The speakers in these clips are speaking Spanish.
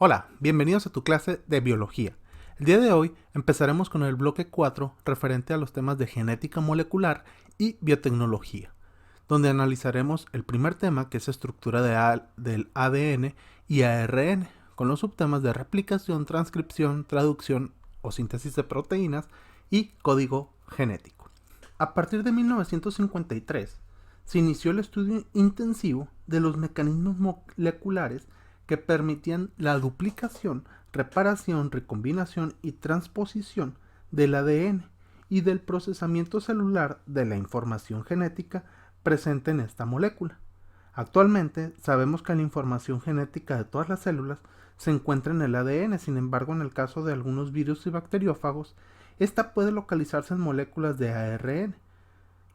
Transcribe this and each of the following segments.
Hola, bienvenidos a tu clase de biología. El día de hoy empezaremos con el bloque 4 referente a los temas de genética molecular y biotecnología, donde analizaremos el primer tema, que es estructura del ADN y ARN, con los subtemas de replicación, transcripción, traducción o síntesis de proteínas y código genético. A partir de 1953 se inició el estudio intensivo de los mecanismos moleculares que permitían la duplicación, reparación, recombinación y transposición del ADN y del procesamiento celular de la información genética presente en esta molécula. Actualmente sabemos que la información genética de todas las células se encuentra en el ADN, sin embargo, en el caso de algunos virus y bacteriófagos, esta puede localizarse en moléculas de ARN.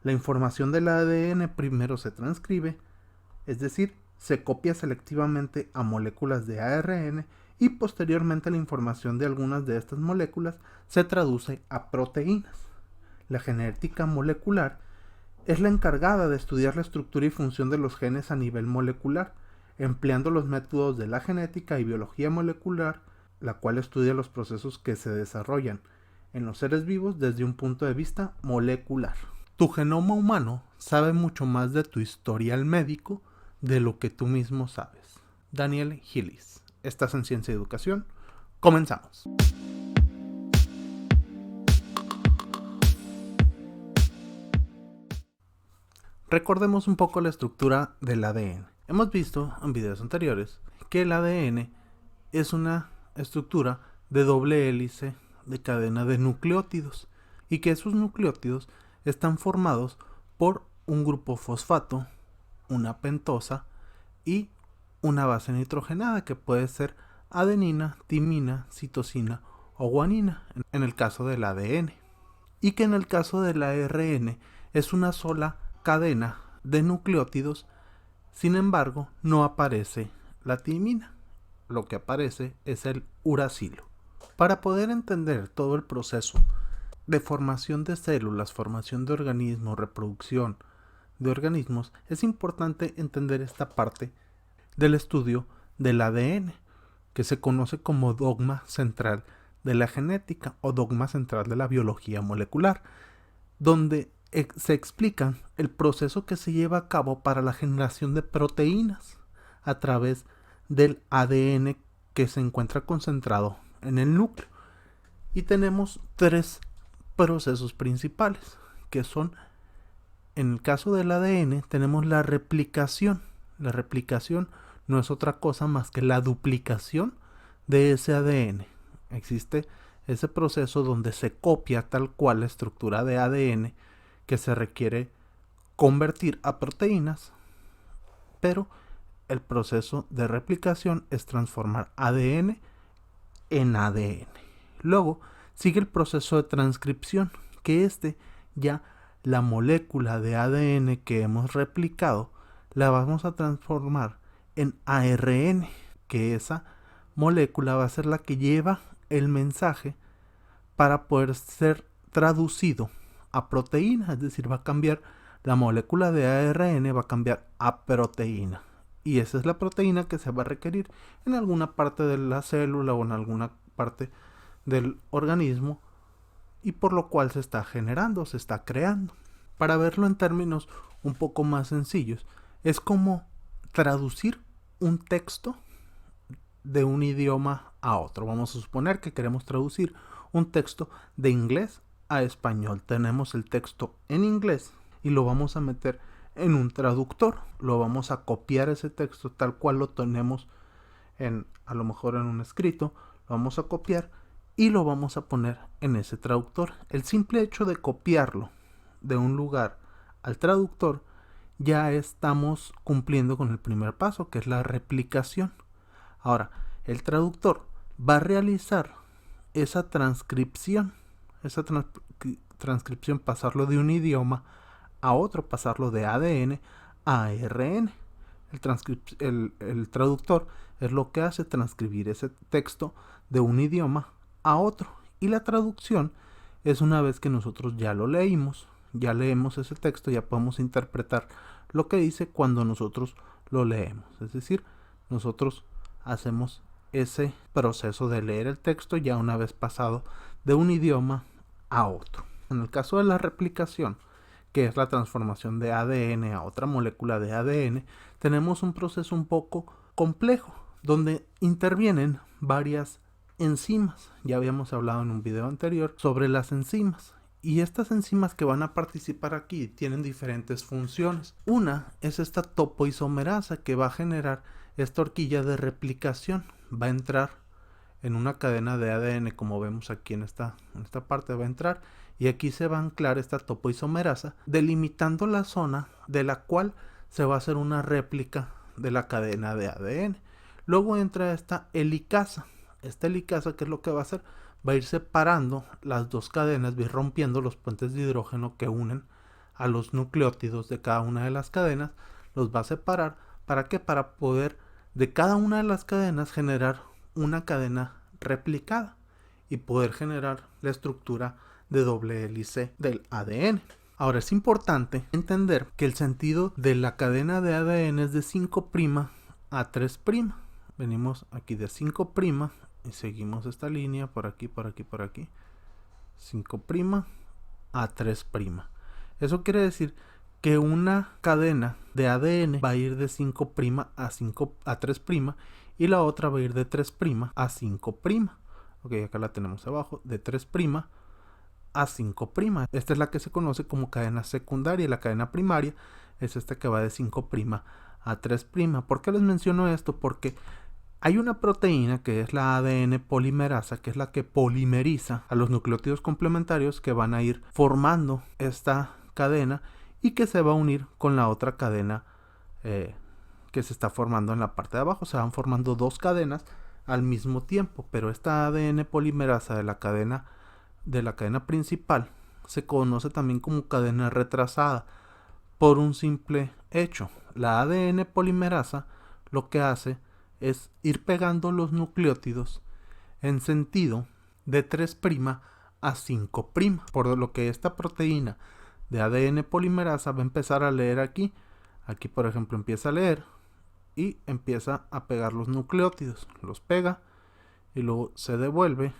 La información del ADN primero se transcribe, es decir, se copia selectivamente a moléculas de ARN y posteriormente la información de algunas de estas moléculas se traduce a proteínas. La genética molecular es la encargada de estudiar la estructura y función de los genes a nivel molecular, empleando los métodos de la genética y biología molecular, la cual estudia los procesos que se desarrollan en los seres vivos desde un punto de vista molecular. Tu genoma humano sabe mucho más de tu historial médico de lo que tú mismo sabes. Daniel Hillis. Estás en Ciencia y Educación. Comenzamos. Recordemos un poco la estructura del ADN. Hemos visto en videos anteriores que el ADN es una estructura de doble hélice de cadena de nucleótidos y que esos nucleótidos están formados por un grupo fosfato, una pentosa y una base nitrogenada que puede ser adenina, timina, citosina o guanina en el caso del ADN, y que en el caso del ARN es una sola cadena de nucleótidos. Sin embargo, no aparece la timina, lo que aparece es el uracilo. Para poder entender todo el proceso de formación de células, formación de organismos, reproducción de organismos, es importante entender esta parte del estudio del ADN, que se conoce como dogma central de la genética o dogma central de la biología molecular, donde se explica el proceso que se lleva a cabo para la generación de proteínas a través del ADN que se encuentra concentrado en el núcleo. Y tenemos tres procesos principales, que son, en el caso del ADN, tenemos la replicación. La replicación no es otra cosa más que la duplicación de ese ADN. Existe ese proceso donde se copia tal cual la estructura de ADN que se requiere convertir a proteínas, pero el proceso de replicación es transformar ADN en ADN. Luego sigue el proceso de transcripción, que ya la molécula de ADN que hemos replicado la vamos a transformar en ARN, que esa molécula va a ser la que lleva el mensaje para poder ser traducido a proteína, es decir, va a cambiar la molécula de ARN, va a cambiar a proteína. Y esa es la proteína que se va a requerir en alguna parte de la célula o en alguna parte del organismo, y por lo cual se está generando, se está creando. Para verlo en términos un poco más sencillos, es como traducir un texto de un idioma a otro. Vamos a suponer que queremos traducir un texto de inglés a español. Tenemos el texto en inglés y lo vamos a meter en un traductor. Lo vamos a copiar ese texto tal cual lo tenemos a lo mejor en un escrito. Lo vamos a copiar y lo vamos a poner en ese traductor. El simple hecho de copiarlo de un lugar al traductor, ya estamos cumpliendo con el primer paso, que es la replicación. Ahora, el traductor va a realizar esa transcripción, pasarlo de un idioma a otro, pasarlo de ADN a ARN. El traductor es lo que hace, transcribir ese texto de un idioma a otro. Y la traducción es una vez que nosotros ya lo leímos, ya leemos ese texto, ya podemos interpretar lo que dice cuando nosotros lo leemos. Es decir, nosotros hacemos ese proceso de leer el texto ya una vez pasado de un idioma a otro. En el caso de la replicación, que es la transformación de ADN a otra molécula de ADN, tenemos un proceso un poco complejo, donde intervienen varias enzimas. Ya habíamos hablado en un video anterior sobre las enzimas. Y estas enzimas que van a participar aquí tienen diferentes funciones. Una es esta topoisomerasa que va a generar esta horquilla de replicación. Va a entrar en una cadena de ADN, como vemos aquí en esta parte va a entrar, y aquí se va a anclar esta topoisomerasa, delimitando la zona de la cual se va a hacer una réplica de la cadena de ADN. Luego entra esta helicasa. Esta helicasa, ¿qué es lo que va a hacer? Va a ir separando las dos cadenas, va a ir rompiendo los puentes de hidrógeno que unen a los nucleótidos de cada una de las cadenas, los va a separar. ¿Para qué? Para poder de cada una de las cadenas generar una cadena replicada y poder generar la estructura de doble hélice del ADN. Ahora es importante entender que el sentido de la cadena de ADN es de 5' a 3'. Venimos aquí de 5' y seguimos esta línea por aquí, por aquí, por aquí. 5' a 3'. Eso quiere decir que una cadena de ADN va a ir de 5' a 3' y la otra va a ir de 3' a 5'. Ok, acá la tenemos abajo, de 3' a 5'. Esta es la que se conoce como cadena secundaria, y la cadena primaria es esta que va de 5' a 3'. ¿Por qué les menciono esto? Porque hay una proteína que es la ADN polimerasa, que es la que polimeriza a los nucleótidos complementarios que van a ir formando esta cadena y que se va a unir con la otra cadena que se está formando en la parte de abajo. Se van formando dos cadenas al mismo tiempo, pero esta ADN polimerasa de la cadena principal se conoce también como cadena retrasada por un simple hecho. La ADN polimerasa lo que hace es ir pegando los nucleótidos en sentido de 3' a 5', por lo que esta proteína de ADN polimerasa va a empezar a leer aquí por ejemplo empieza a leer y empieza a pegar los nucleótidos, los pega y luego se devuelve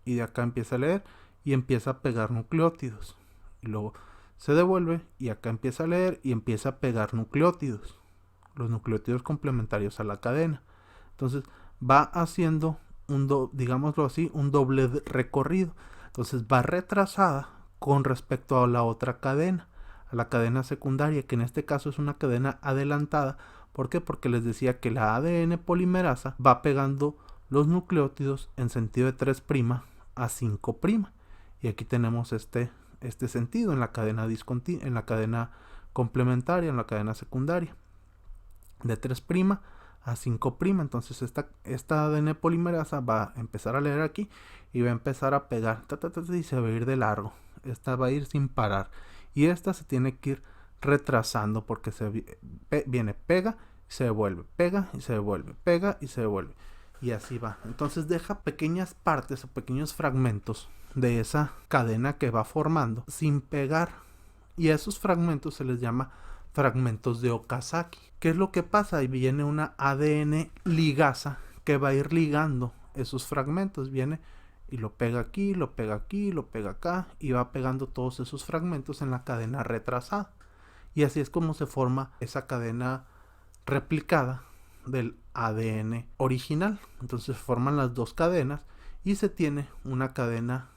y de acá empieza a leer y empieza a pegar nucleótidos y luego se devuelve y acá empieza a leer y empieza a pegar nucleótidos, los nucleótidos complementarios a la cadena. Entonces va haciendo digámoslo así, un doble recorrido. Entonces va retrasada con respecto a la otra cadena, a la cadena secundaria, que en este caso es una cadena adelantada. ¿Por qué? Porque les decía que la ADN polimerasa va pegando los nucleótidos en sentido de 3' a 5'. Y aquí tenemos este sentido en la cadena en la cadena complementaria, en la cadena secundaria, de 3' a 5'. Entonces esta ADN polimerasa va a empezar a leer aquí y va a empezar a pegar y se va a ir de largo. Esta va a ir sin parar y esta se tiene que ir retrasando porque viene, pega y se devuelve, pega y se devuelve, pega y se devuelve, y así va. Entonces deja pequeñas partes o pequeños fragmentos de esa cadena que va formando sin pegar, y a esos fragmentos se les llama fragmentos de Okazaki. ¿Qué es lo que pasa? Ahí viene una ADN ligasa que va a ir ligando esos fragmentos. Viene y lo pega aquí, lo pega aquí, lo pega acá, y va pegando todos esos fragmentos en la cadena retrasada. Y así es como se forma esa cadena replicada del ADN original. Entonces se forman las dos cadenas y se tiene una cadena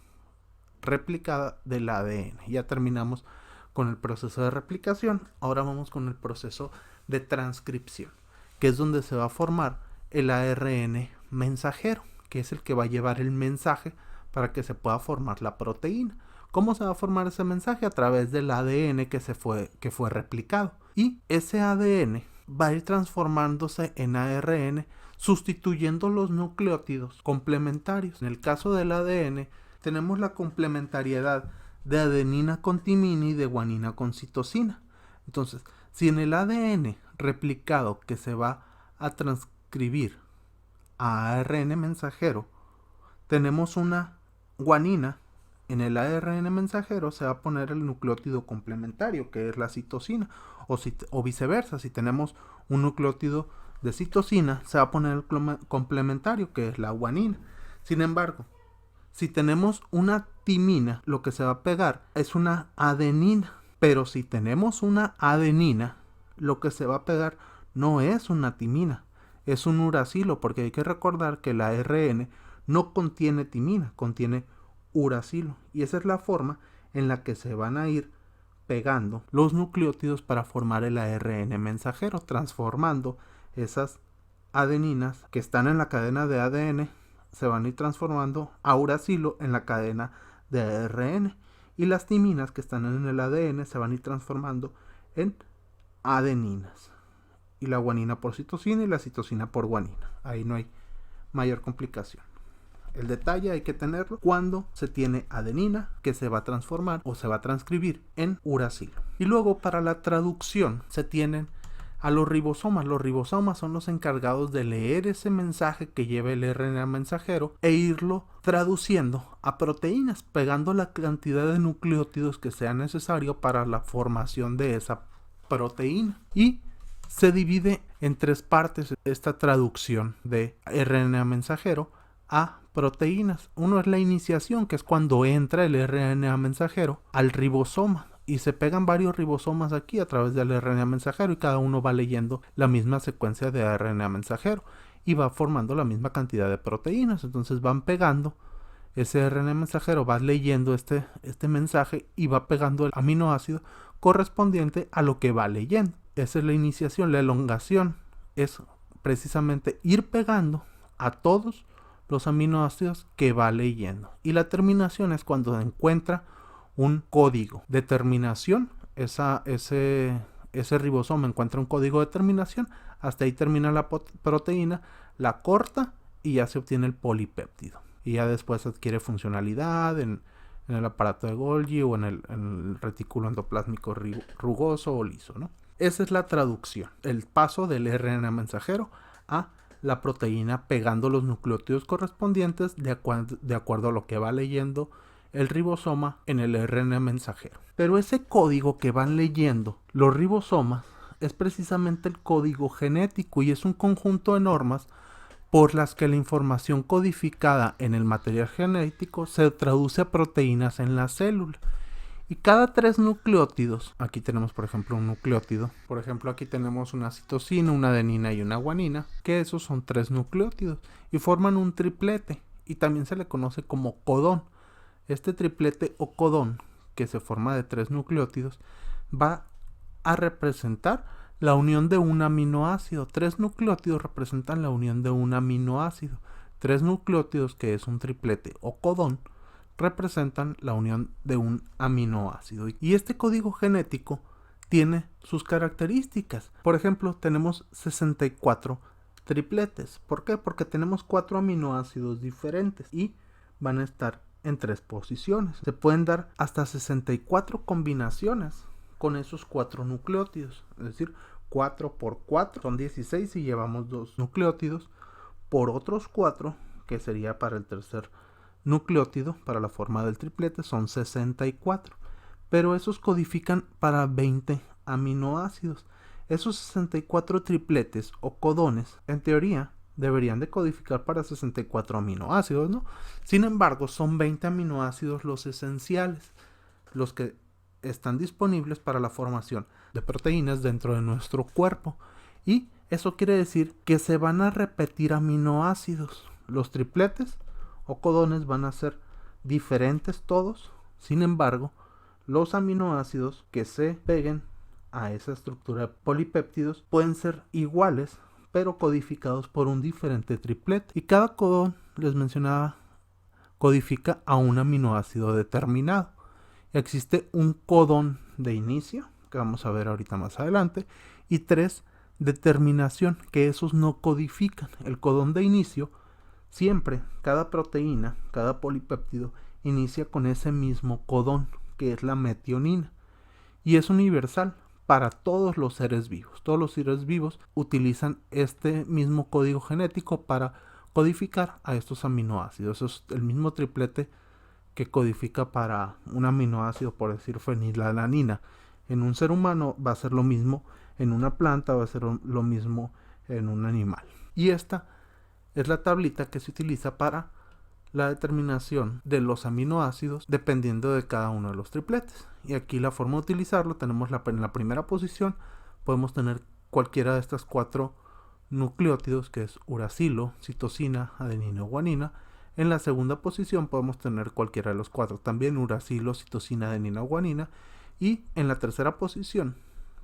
replicada del ADN. Ya terminamos con el proceso de replicación. Ahora vamos con el proceso de transcripción, que es donde se va a formar el ARN mensajero, que es el que va a llevar el mensaje para que se pueda formar la proteína. ¿Cómo se va a formar ese mensaje? A través del ADN que fue replicado. Y ese ADN va a ir transformándose en ARN, sustituyendo los nucleótidos complementarios. En el caso del ADN tenemos la complementariedad de adenina con timina y de guanina con citosina. Entonces, si en el ADN replicado que se va a transcribir a ARN mensajero tenemos una guanina, en el ARN mensajero se va a poner el nucleótido complementario, que es la citosina, o viceversa. Si tenemos un nucleótido de citosina, se va a poner el complementario, que es la guanina. Sin embargo, si tenemos una timina, lo que se va a pegar es una adenina. Pero si tenemos una adenina, lo que se va a pegar no es una timina, es un uracilo, porque hay que recordar que la ARN no contiene timina, contiene uracilo. Y esa es la forma en la que se van a ir pegando los nucleótidos para formar el ARN mensajero, transformando esas adeninas que están en la cadena de ADN, se van a ir transformando a uracilo en la cadena de ARN. Y las timinas que están en el ADN se van a ir transformando en adeninas. Y la guanina por citosina y la citosina por guanina. Ahí no hay mayor complicación. El detalle hay que tenerlo cuando se tiene adenina, que se va a transformar o se va a transcribir en uracilo. Y luego para la traducción se tienen a los ribosomas. Los ribosomas son los encargados de leer ese mensaje que lleva el RNA mensajero e irlo traduciendo a proteínas, pegando la cantidad de nucleótidos que sea necesario para la formación de esa proteína. Y se divide en 3 partes esta traducción de RNA mensajero a proteínas. Uno es la iniciación, que es cuando entra el RNA mensajero al ribosoma. Y se pegan varios ribosomas aquí a través del RNA mensajero y cada uno va leyendo la misma secuencia de RNA mensajero y va formando la misma cantidad de proteínas. Entonces van pegando ese RNA mensajero, va leyendo este mensaje y va pegando el aminoácido correspondiente a lo que va leyendo. Esa es la iniciación. La elongación es precisamente ir pegando a todos los aminoácidos que va leyendo. Y la terminación es cuando encuentra un código de terminación. Ese ribosoma encuentra un código de terminación, hasta ahí termina la proteína, la corta y ya se obtiene el polipéptido. Y ya después adquiere funcionalidad en el aparato de Golgi o en el retículo endoplásmico rugoso o liso, ¿no? Esa es la traducción, el paso del RNA mensajero a la proteína pegando los nucleótidos correspondientes de acuerdo a lo que va leyendo el ribosoma en el RNA mensajero. Pero ese código que van leyendo los ribosomas es precisamente el código genético y es un conjunto de normas por las que la información codificada en el material genético se traduce a proteínas en la célula. Y cada 3 nucleótidos, aquí tenemos por ejemplo un nucleótido, por ejemplo aquí tenemos una citosina, una adenina y una guanina, que esos son 3 nucleótidos y forman un triplete y también se le conoce como codón. Este triplete o codón, que se forma de 3 nucleótidos, va a representar la unión de un aminoácido. 3 nucleótidos representan la unión de un aminoácido. 3 nucleótidos, que es un triplete o codón, representan la unión de un aminoácido. Y este código genético tiene sus características. Por ejemplo, tenemos 64 tripletes. ¿Por qué? Porque tenemos 4 aminoácidos diferentes y van a estar en 3 posiciones. Se pueden dar hasta 64 combinaciones con esos 4 nucleótidos. Es decir, 4 por 4 son 16 si llevamos 2 nucleótidos por otros 4, que sería para el tercer nucleótido, para la forma del triplete, son 64. Pero esos codifican para 20 aminoácidos. Esos 64 tripletes o codones, en teoría, deberían de codificar para 64 aminoácidos, ¿no? Sin embargo, son 20 aminoácidos los esenciales, los que están disponibles para la formación de proteínas dentro de nuestro cuerpo. Y eso quiere decir que se van a repetir aminoácidos. Los tripletes o codones van a ser diferentes todos. Sin embargo, los aminoácidos que se peguen a esa estructura de polipéptidos pueden ser iguales, pero codificados por un diferente triplete. Y cada codón, les mencionaba, codifica a un aminoácido determinado. Existe un codón de inicio, que vamos a ver ahorita más adelante, y 3 de terminación, que esos no codifican. El codón de inicio, siempre, cada proteína, cada polipéptido, inicia con ese mismo codón, que es la metionina. Y es universal para todos los seres vivos. Todos los seres vivos utilizan este mismo código genético para codificar a estos aminoácidos. Es el mismo triplete que codifica para un aminoácido, por decir fenilalanina. En un ser humano va a ser lo mismo, en una planta va a ser lo mismo en un animal. Y esta es la tablita que se utiliza para la determinación de los aminoácidos dependiendo de cada uno de los tripletes. Y aquí la forma de utilizarlo tenemos en la primera posición podemos tener cualquiera de estas 4 nucleótidos, que es uracilo, citosina, adenina o guanina. En la segunda posición podemos tener cualquiera de los 4, también uracilo, citosina, adenina o guanina. Y en la tercera posición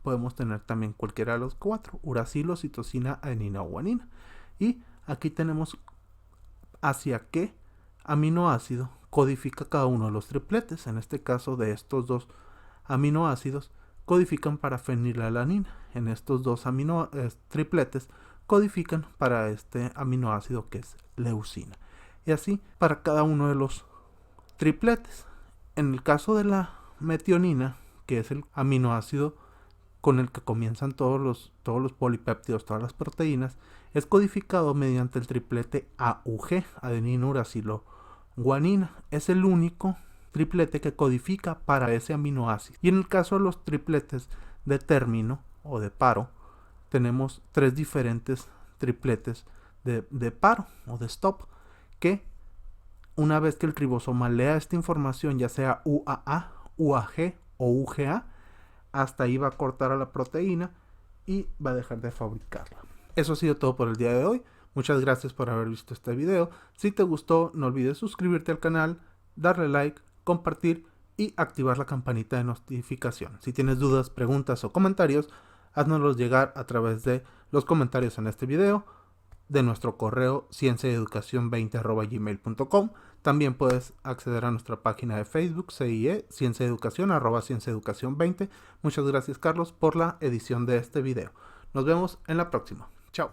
podemos tener también cualquiera de los 4, uracilo, citosina, adenina o guanina. Y aquí tenemos hacia qué aminoácido codifica cada uno de los tripletes. En este caso, de estos 2 aminoácidos codifican para fenilalanina. En estos 2 tripletes codifican para este aminoácido que es leucina. Y así para cada uno de los tripletes. En el caso de la metionina, que es el aminoácido con el que comienzan todos los polipéptidos, todas las proteínas, es codificado mediante el triplete AUG, adenina, uracilo, guanina. Es el único triplete que codifica para ese aminoácido. Y en el caso de los tripletes de término o de paro, tenemos 3 diferentes tripletes de paro o de stop, que una vez que el ribosoma lea esta información, ya sea UAA, UAG o UGA, hasta ahí va a cortar a la proteína y va a dejar de fabricarla. Eso ha sido todo por el día de hoy. Muchas gracias por haber visto este video. Si te gustó, no olvides suscribirte al canal, darle like, compartir y activar la campanita de notificación. Si tienes dudas, preguntas o comentarios, háznoslos llegar a través de los comentarios en este video, de nuestro correo cienciaeducacion20@gmail.com. También puedes acceder a nuestra página de Facebook, CIE, Ciencia Educación, @cienciaeducacion20. Muchas gracias, Carlos, por la edición de este video. Nos vemos en la próxima. Chao.